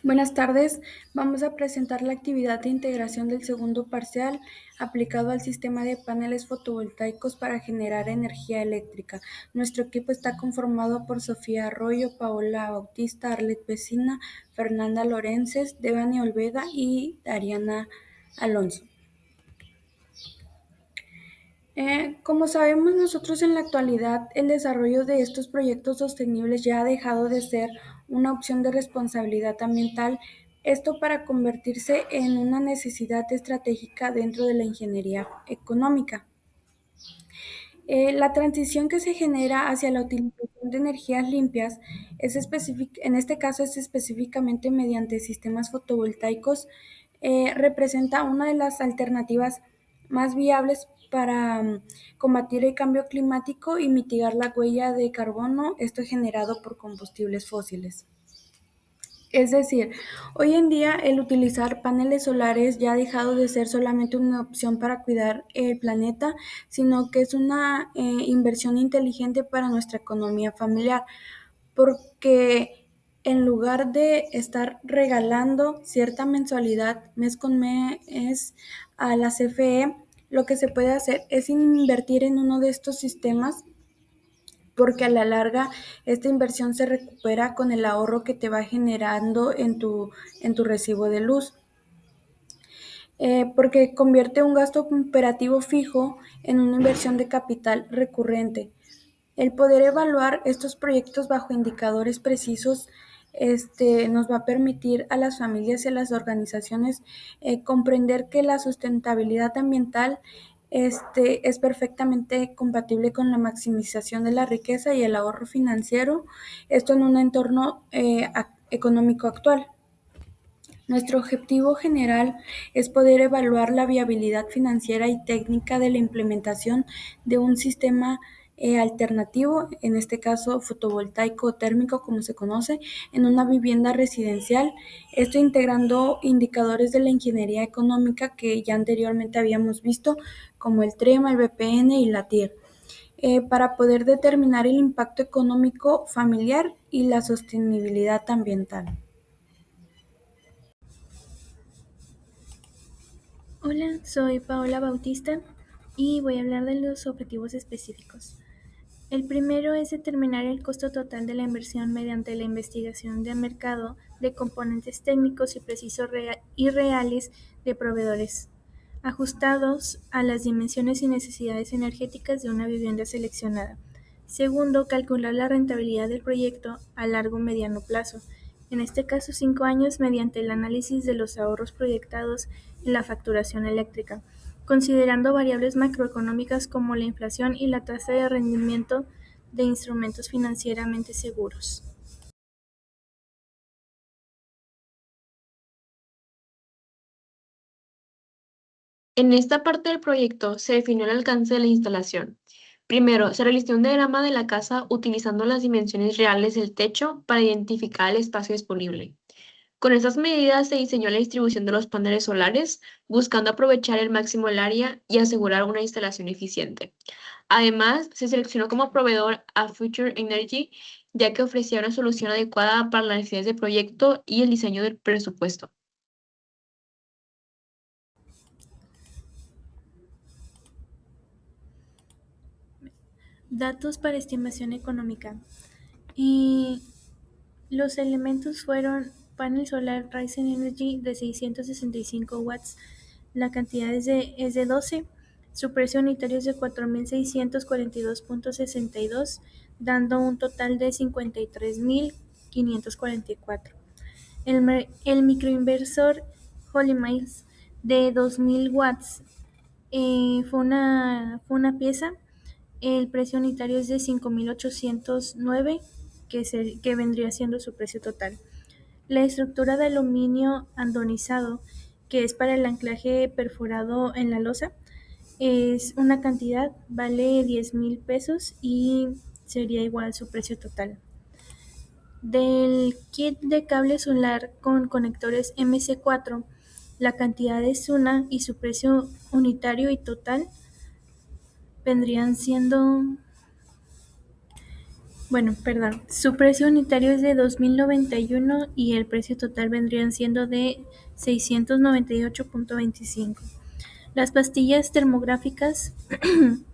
Buenas tardes. Vamos a presentar la actividad de integración del segundo parcial aplicado al sistema de paneles fotovoltaicos para generar energía eléctrica. Nuestro equipo está conformado por Sofía Arroyo, Paola Bautista, Arlet Vecina, Fernanda Lorences, Devani Olveda y Dariana Alonso. Como sabemos nosotros en la actualidad, el desarrollo de estos proyectos sostenibles ya ha dejado de ser una opción de responsabilidad ambiental, esto para convertirse en una necesidad estratégica dentro de la ingeniería económica. La transición que se genera hacia la utilización de energías limpias en este caso es específicamente mediante sistemas fotovoltaicos, representa una de las alternativas más viables para combatir el cambio climático y mitigar la huella de carbono, esto generado por combustibles fósiles. Es decir, hoy en día el utilizar paneles solares ya ha dejado de ser solamente una opción para cuidar el planeta, sino que es una inversión inteligente para nuestra economía familiar, porque en lugar de estar regalando cierta mensualidad mes con mes a la CFE, lo que se puede hacer es invertir en uno de estos sistemas porque a la larga esta inversión se recupera con el ahorro que te va generando en tu recibo de luz. Porque convierte un gasto operativo fijo en una inversión de capital recurrente. El poder evaluar estos proyectos bajo indicadores precisos nos va a permitir a las familias y a las organizaciones comprender que la sustentabilidad ambiental es perfectamente compatible con la maximización de la riqueza y el ahorro financiero, esto en un entorno económico actual. Nuestro objetivo general es poder evaluar la viabilidad financiera y técnica de la implementación de un sistema alternativo, en este caso fotovoltaico o térmico como se conoce, en una vivienda residencial, esto integrando indicadores de la ingeniería económica que ya anteriormente habíamos visto, como el TREMA, el BPN y la TIR, para poder determinar el impacto económico familiar y la sostenibilidad ambiental. Hola, soy Paola Bautista y voy a hablar de los objetivos específicos. El primero es determinar el costo total de la inversión mediante la investigación de mercado de componentes técnicos y precisos y reales de proveedores, ajustados a las dimensiones y necesidades energéticas de una vivienda seleccionada. Segundo, calcular la rentabilidad del proyecto a largo o mediano plazo, en este caso 5 años, mediante el análisis de los ahorros proyectados en la facturación eléctrica, considerando variables macroeconómicas como la inflación y la tasa de rendimiento de instrumentos financieramente seguros. En esta parte del proyecto se definió el alcance de la instalación. Primero, se realizó un diagrama de la casa utilizando las dimensiones reales del techo para identificar el espacio disponible. Con estas medidas se diseñó la distribución de los paneles solares, buscando aprovechar el máximo el área y asegurar una instalación eficiente. Además, se seleccionó como proveedor a Future Energy, ya que ofrecía una solución adecuada para las necesidades del proyecto y el diseño del presupuesto. Datos para estimación económica. Y los elementos fueron panel solar Ryzen Energy de 665 watts, la cantidad es de 12, su precio unitario es de 4.642.62, dando un total de 53.544. El microinversor Holy Miles de 2.000 watts fue una pieza. El precio unitario es de 5.809, que vendría siendo su precio total. La estructura de aluminio anodizado, que es para el anclaje perforado en la losa, es una cantidad, vale 10,000 pesos y sería igual su precio total. Del kit de cable solar con conectores MC4, la cantidad es una y su precio unitario y total vendrían siendo Bueno, perdón. Su precio unitario es de 2.091 y el precio total vendrían siendo de 698.25. Las pastillas termográficas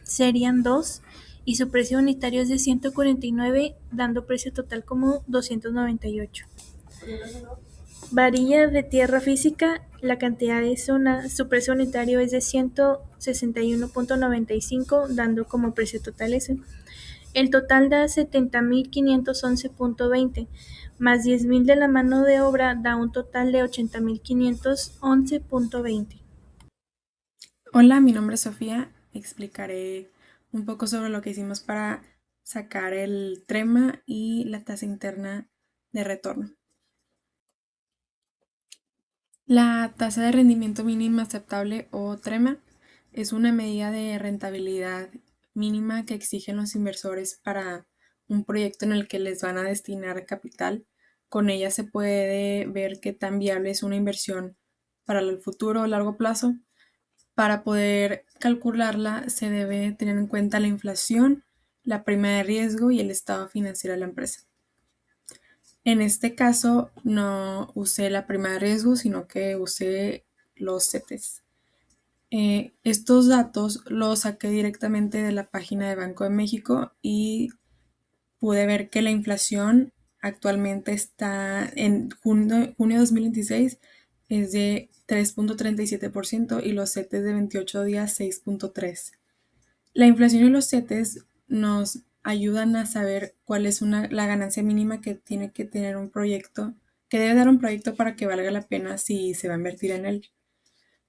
serían 2 y su precio unitario es de 149, dando precio total como 298. Varilla de tierra física, la cantidad es su precio unitario es de 161.95, dando como precio total ese. El total da 70.511.20, más 10.000 de la mano de obra da un total de 80.511.20. Hola, mi nombre es Sofía. Explicaré un poco sobre lo que hicimos para sacar el trema y la tasa interna de retorno. La tasa de rendimiento mínima aceptable o trema es una medida de rentabilidad mínima que exigen los inversores para un proyecto en el que les van a destinar capital. Con ella se puede ver qué tan viable es una inversión para el futuro o largo plazo. Para poder calcularla se debe tener en cuenta la inflación, la prima de riesgo y el estado financiero de la empresa. En este caso no usé la prima de riesgo, sino que usé los CETES. Estos datos los saqué directamente de la página de Banco de México y pude ver que la inflación actualmente está en junio de 2026 es de 3.37% y los CETES de 28 días 6.3%. La inflación y los CETES nos ayudan a saber cuál es la ganancia mínima que tiene que tener un proyecto, que debe dar un proyecto para que valga la pena si se va a invertir en él.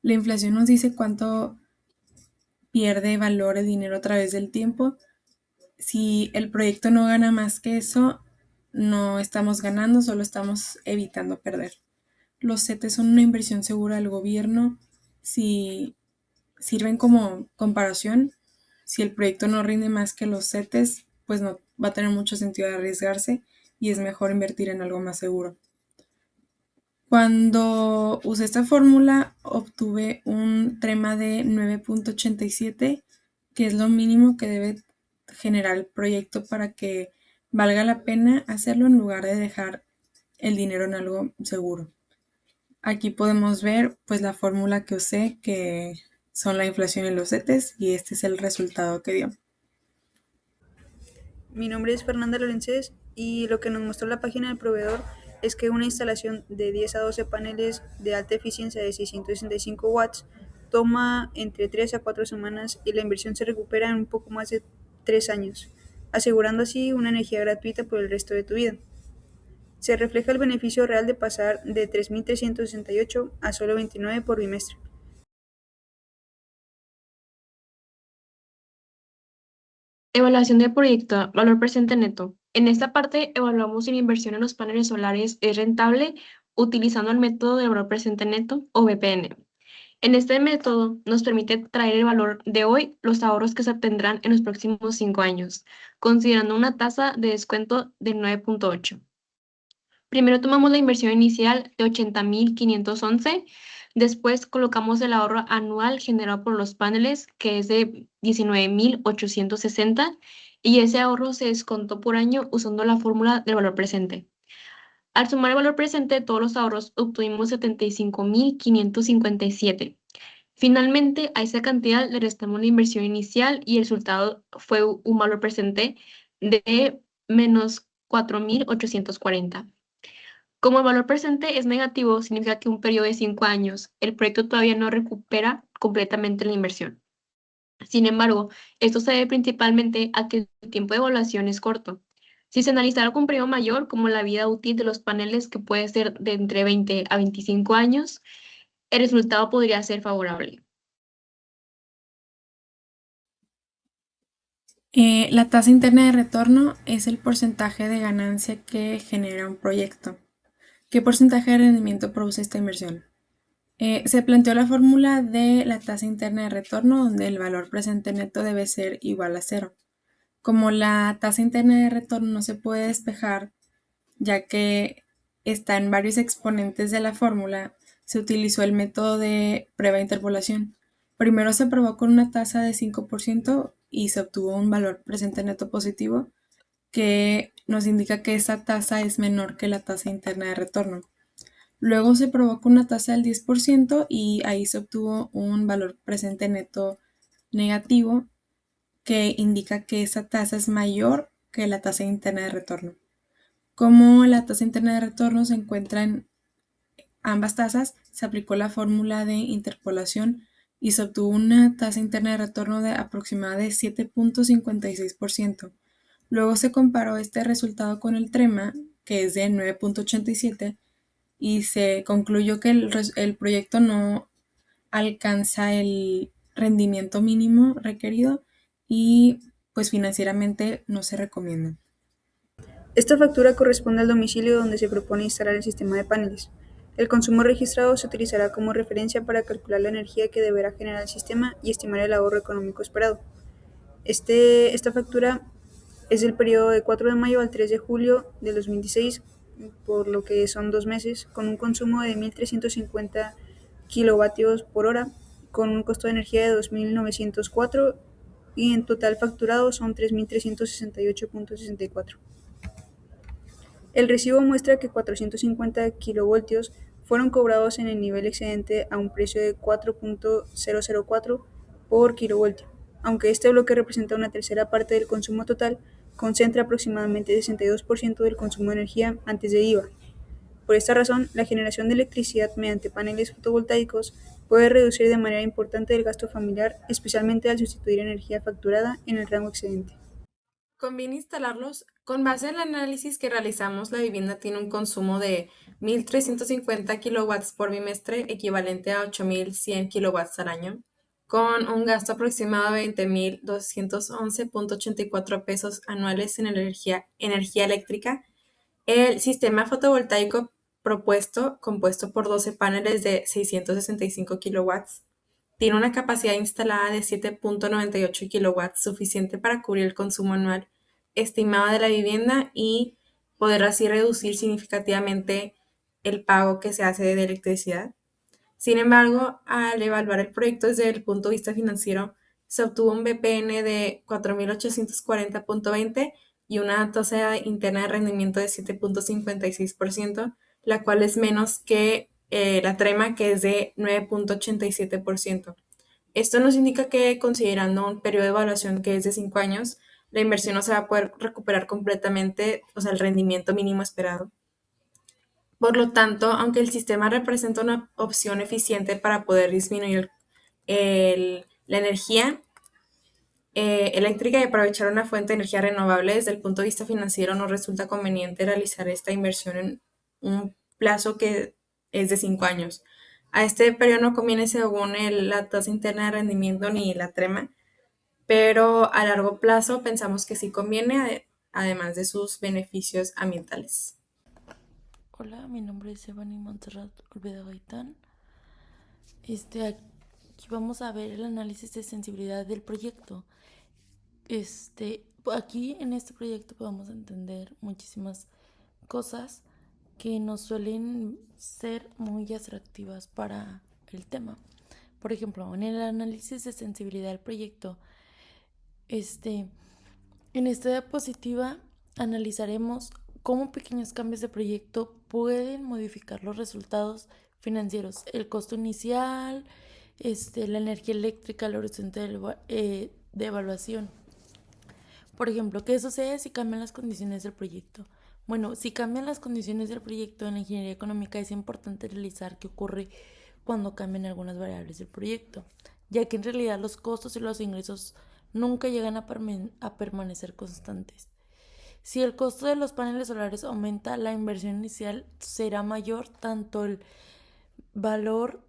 La inflación nos dice cuánto pierde valor el dinero a través del tiempo. Si el proyecto no gana más que eso, no estamos ganando, solo estamos evitando perder. Los CETES son una inversión segura del gobierno. Si sirven como comparación, si el proyecto no rinde más que los CETES, pues no va a tener mucho sentido de arriesgarse y es mejor invertir en algo más seguro. Cuando usé esta fórmula, obtuve un trema de 9.87, que es lo mínimo que debe generar el proyecto para que valga la pena hacerlo en lugar de dejar el dinero en algo seguro. Aquí podemos ver pues la fórmula que usé, que son la inflación y los CETES, y este es el resultado que dio. Mi nombre es Fernanda Lorenzés y lo que nos mostró la página del proveedor es que una instalación de 10 a 12 paneles de alta eficiencia de 665 watts toma entre 3 a 4 semanas y la inversión se recupera en un poco más de 3 años, asegurando así una energía gratuita por el resto de tu vida. Se refleja el beneficio real de pasar de 3.368 a solo 29 por bimestre. Evaluación del proyecto, valor presente neto. En esta parte evaluamos si la inversión en los paneles solares es rentable utilizando el método de valor presente neto o BPN. En este método nos permite traer el valor de hoy los ahorros que se obtendrán en los próximos 5 años, considerando una tasa de descuento del 9.8. Primero tomamos la inversión inicial de 80.511, después colocamos el ahorro anual generado por los paneles, que es de 19.860, y ese ahorro se descontó por año usando la fórmula del valor presente. Al sumar el valor presente de todos los ahorros, obtuvimos 75.557. Finalmente, a esa cantidad le restamos la inversión inicial y el resultado fue un valor presente de menos 4.840. Como el valor presente es negativo, significa que un periodo de 5 años, el proyecto todavía no recupera completamente la inversión. Sin embargo, esto se debe principalmente a que el tiempo de evaluación es corto. Si se analizara con un periodo mayor, como la vida útil de los paneles, que puede ser de entre 20 a 25 años, el resultado podría ser favorable. La tasa interna de retorno es el porcentaje de ganancia que genera un proyecto. ¿Qué porcentaje de rendimiento produce esta inversión? Se planteó la fórmula de la tasa interna de retorno, donde el valor presente neto debe ser igual a cero. Como la tasa interna de retorno no se puede despejar, ya que está en varios exponentes de la fórmula, se utilizó el método de prueba de interpolación. Primero se probó con una tasa de 5% y se obtuvo un valor presente neto positivo. que nos indica que esa tasa es menor que la tasa interna de retorno. Luego se provoca una tasa del 10% y ahí se obtuvo un valor presente neto negativo que indica que esa tasa es mayor que la tasa interna de retorno. Como la tasa interna de retorno se encuentra en ambas tasas, se aplicó la fórmula de interpolación y se obtuvo una tasa interna de retorno de aproximadamente 7.56%. Luego se comparó este resultado con el TREMA, que es de 9.87, y se concluyó que el proyecto no alcanza el rendimiento mínimo requerido y pues financieramente no se recomienda. Esta factura corresponde al domicilio donde se propone instalar el sistema de paneles. El consumo registrado se utilizará como referencia para calcular la energía que deberá generar el sistema y estimar el ahorro económico esperado. Esta factura es del periodo de 4 de mayo al 3 de julio del 2016, por lo que son 2 meses, con un consumo de 1.350 kilovatios por hora, con un costo de energía de 2.904 y en total facturado son 3.368.64. El recibo muestra que 450 kilovoltios fueron cobrados en el nivel excedente a un precio de 4.004 por kilovoltio. Aunque este bloque representa una tercera parte del consumo total, concentra aproximadamente el 62% del consumo de energía antes de IVA. Por esta razón, la generación de electricidad mediante paneles fotovoltaicos puede reducir de manera importante el gasto familiar, especialmente al sustituir energía facturada en el rango excedente. Conviene instalarlos. Con base en el análisis que realizamos, la vivienda tiene un consumo de 1.350 kilowatts por bimestre, equivalente a 8.100 kilowatts al año, con un gasto aproximado de 20.211.84 pesos anuales en energía eléctrica. El sistema fotovoltaico propuesto, compuesto por 12 paneles de 665 kilowatts, tiene una capacidad instalada de 7.98 kilowatts, suficiente para cubrir el consumo anual estimado de la vivienda y poder así reducir significativamente el pago que se hace de electricidad. Sin embargo, al evaluar el proyecto desde el punto de vista financiero, se obtuvo un BPN de 4.840.20 y una tasa interna de rendimiento de 7.56%, la cual es menos que la TREMA, que es de 9.87%. Esto nos indica que, considerando un periodo de evaluación que es de 5 años, la inversión no se va a poder recuperar completamente, o sea, el rendimiento mínimo esperado. Por lo tanto, aunque el sistema representa una opción eficiente para poder disminuir la energía eléctrica y aprovechar una fuente de energía renovable, desde el punto de vista financiero nos resulta conveniente realizar esta inversión en un plazo que es de 5 años. A este periodo no conviene según la tasa interna de rendimiento ni la TREMA, pero a largo plazo pensamos que sí conviene, además de sus beneficios ambientales. Hola, mi nombre es Evany Montserrat Olveda Gaitán. Aquí vamos a ver el análisis de sensibilidad del proyecto. Aquí en este proyecto podemos entender muchísimas cosas que nos suelen ser muy atractivas para el tema. Por ejemplo, en el análisis de sensibilidad del proyecto, en esta diapositiva analizaremos cómo pequeños cambios de proyecto pueden modificar los resultados financieros, el costo inicial, la energía eléctrica, el horizonte de evaluación. Por ejemplo, ¿qué sucede si cambian las condiciones del proyecto? Bueno, si cambian las condiciones del proyecto en la ingeniería económica, es importante realizar qué ocurre cuando cambian algunas variables del proyecto, ya que en realidad los costos y los ingresos nunca llegan a permanecer constantes. Si el costo de los paneles solares aumenta, la inversión inicial será mayor, tanto el valor,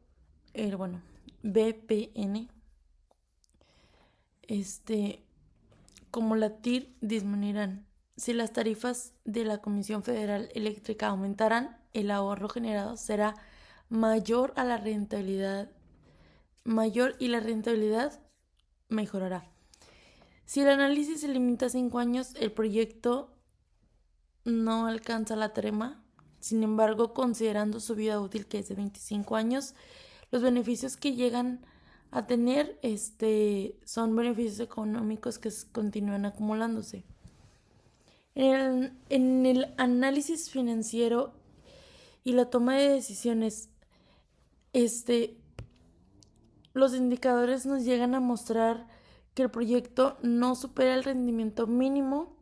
BPN, como la TIR disminuirán. Si las tarifas de la Comisión Federal Eléctrica aumentarán, el ahorro generado será mayor y la rentabilidad mejorará. Si el análisis se limita a 5 años, el proyecto no alcanza la TREMA. Sin embargo, considerando su vida útil, que es de 25 años, los beneficios que llegan a tener son beneficios económicos que continúan acumulándose. En el análisis financiero y la toma de decisiones, los indicadores nos llegan a mostrar que el proyecto no supera el rendimiento mínimo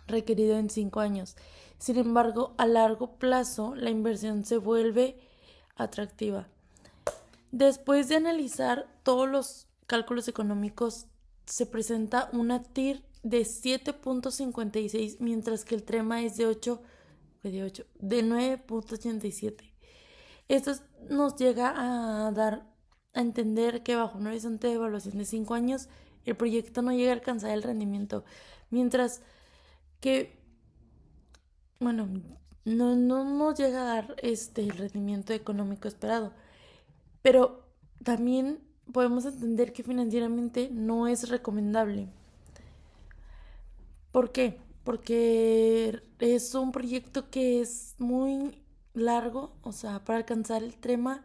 requerido en 5 años. Sin embargo, a largo plazo, la inversión se vuelve atractiva. Después de analizar todos los cálculos económicos, se presenta una TIR de 7.56, mientras que el TREMA es de 9.87. Esto nos llega a dar a entender que bajo un horizonte de evaluación de 5 años, el proyecto no llega a alcanzar el rendimiento, mientras que, bueno, no nos llega a dar el rendimiento económico esperado. Pero también podemos entender que financieramente no es recomendable. ¿Por qué? Porque es un proyecto que es muy largo, o sea, para alcanzar el TREMA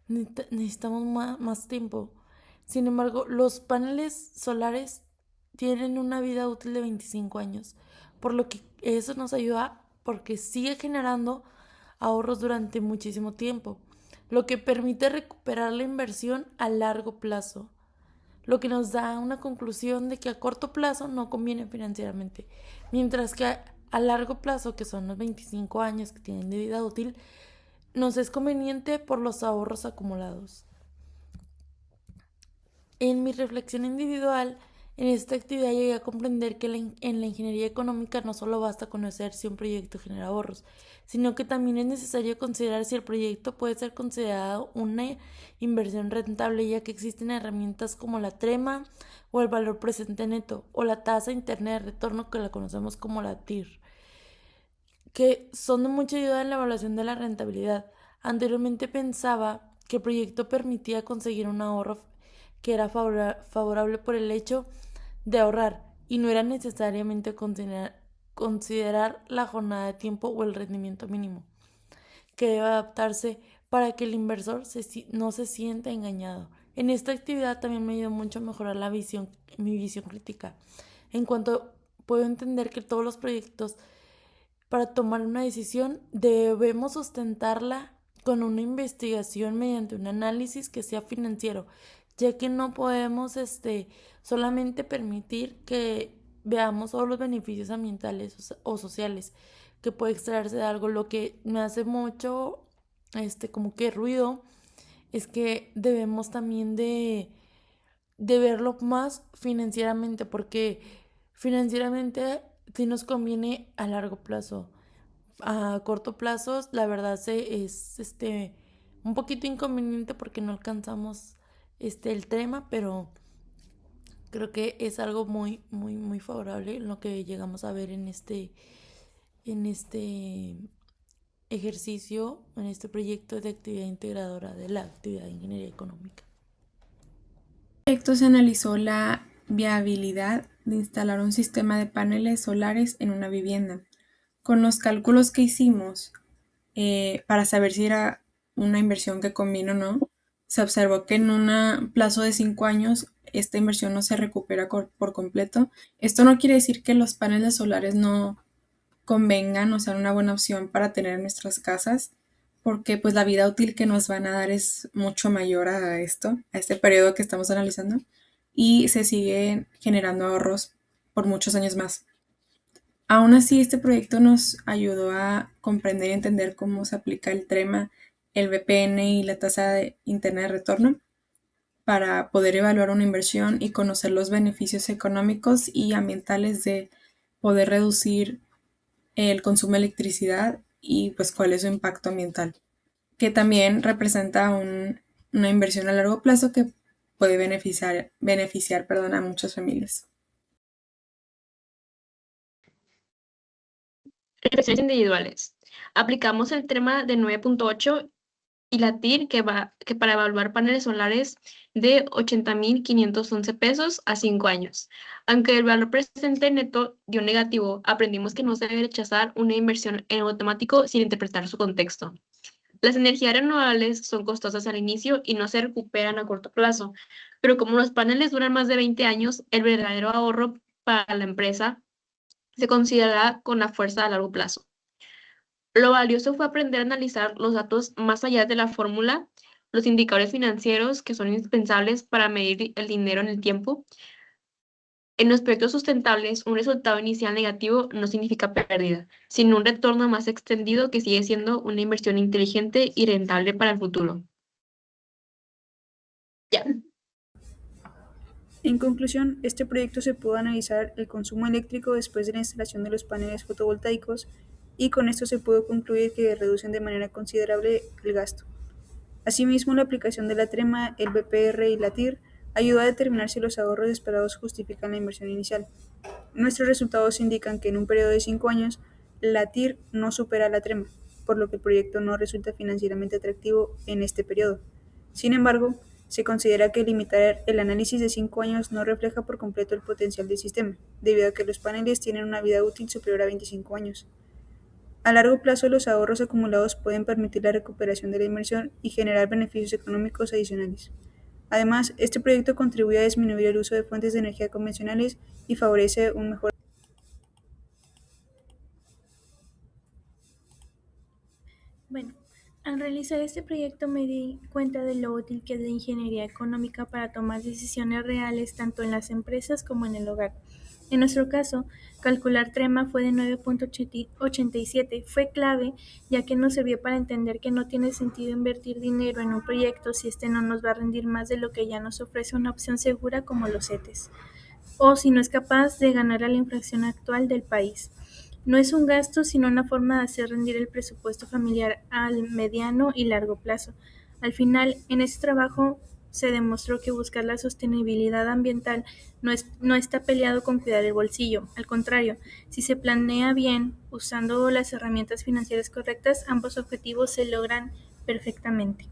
necesitamos más tiempo. Sin embargo, los paneles solares tienen una vida útil de 25 años, por lo que eso nos ayuda porque sigue generando ahorros durante muchísimo tiempo, lo que permite recuperar la inversión a largo plazo, lo que nos da una conclusión de que a corto plazo no conviene financieramente, mientras que a largo plazo, que son los 25 años que tienen de vida útil, nos es conveniente por los ahorros acumulados. En mi reflexión individual, en esta actividad llegué a comprender que en la ingeniería económica no solo basta conocer si un proyecto genera ahorros, sino que también es necesario considerar si el proyecto puede ser considerado una inversión rentable, ya que existen herramientas como la TREMA o el valor presente neto o la tasa interna de retorno, que la conocemos como la TIR, que son de mucha ayuda en la evaluación de la rentabilidad. Anteriormente pensaba que el proyecto permitía conseguir un ahorro que era favorable por el hecho de ahorrar y no era necesariamente considerar la jornada de tiempo o el rendimiento mínimo, que debe adaptarse para que el inversor no se sienta engañado. En esta actividad también me ayudó mucho a mejorar mi visión crítica. En cuanto puedo entender que todos los proyectos, para tomar una decisión, debemos sustentarla con una investigación mediante un análisis que sea financiero, ya que no podemos solamente permitir que veamos todos los beneficios ambientales o sociales que puede extraerse de algo. Lo que me hace mucho como que ruido es que debemos también de verlo más financieramente, porque financieramente sí nos conviene a largo plazo. A corto plazo, la verdad es un poquito inconveniente porque no alcanzamos el tema, pero creo que es algo muy, muy, muy favorable en lo que llegamos a ver en este ejercicio, en este proyecto de actividad integradora de la actividad de ingeniería económica. En el proyecto se analizó la viabilidad de instalar un sistema de paneles solares en una vivienda. Con los cálculos que hicimos para saber si era una inversión que conviene o no, se observó que en un plazo de 5 años esta inversión no se recupera por completo. Esto no quiere decir que los paneles solares no convengan o sean una buena opción para tener en nuestras casas, porque pues la vida útil que nos van a dar es mucho mayor a este periodo que estamos analizando, y se siguen generando ahorros por muchos años más. Aún así, este proyecto nos ayudó a comprender y entender cómo se aplica el TREMA, el BPN y la tasa interna de retorno para poder evaluar una inversión y conocer los beneficios económicos y ambientales de poder reducir el consumo de electricidad y pues cuál es su impacto ambiental, que también representa una inversión a largo plazo que puede beneficiar a muchas familias. Reflexiones individuales. Aplicamos el tema de 9.8 y la TIR que para evaluar paneles solares de 80.511 pesos a 5 años. Aunque el valor presente neto dio negativo, aprendimos que no se debe rechazar una inversión en automático sin interpretar su contexto. Las energías renovables son costosas al inicio y no se recuperan a corto plazo, pero como los paneles duran más de 20 años, el verdadero ahorro para la empresa se considerará con la fuerza a largo plazo. Lo valioso fue aprender a analizar los datos más allá de la fórmula, los indicadores financieros que son indispensables para medir el dinero en el tiempo. En los proyectos sustentables, un resultado inicial negativo no significa pérdida, sino un retorno más extendido que sigue siendo una inversión inteligente y rentable para el futuro. Ya. En conclusión, este proyecto se pudo analizar el consumo eléctrico después de la instalación de los paneles fotovoltaicos y con esto se pudo concluir que reducen de manera considerable el gasto. Asimismo, la aplicación de la TREMA, el BPR y la TIR ayudó a determinar si los ahorros esperados justifican la inversión inicial. Nuestros resultados indican que en un periodo de 5 años, la TIR no supera la TREMA, por lo que el proyecto no resulta financieramente atractivo en este periodo. Sin embargo, se considera que limitar el análisis de 5 años no refleja por completo el potencial del sistema, debido a que los paneles tienen una vida útil superior a 25 años. A largo plazo, los ahorros acumulados pueden permitir la recuperación de la inversión y generar beneficios económicos adicionales. Además, este proyecto contribuye a disminuir el uso de fuentes de energía convencionales y favorece un mejor. Bueno, al realizar este proyecto me di cuenta de lo útil que es la ingeniería económica para tomar decisiones reales tanto en las empresas como en el hogar. En nuestro caso, calcular TREMA fue de 9.87. Fue clave, ya que nos sirvió para entender que no tiene sentido invertir dinero en un proyecto si este no nos va a rendir más de lo que ya nos ofrece una opción segura como los CETES, o si no es capaz de ganar a la inflación actual del país. No es un gasto, sino una forma de hacer rendir el presupuesto familiar al mediano y largo plazo. Al final, en este trabajo se demostró que buscar la sostenibilidad ambiental no está peleado con cuidar el bolsillo. Al contrario, si se planea bien, usando las herramientas financieras correctas, ambos objetivos se logran perfectamente.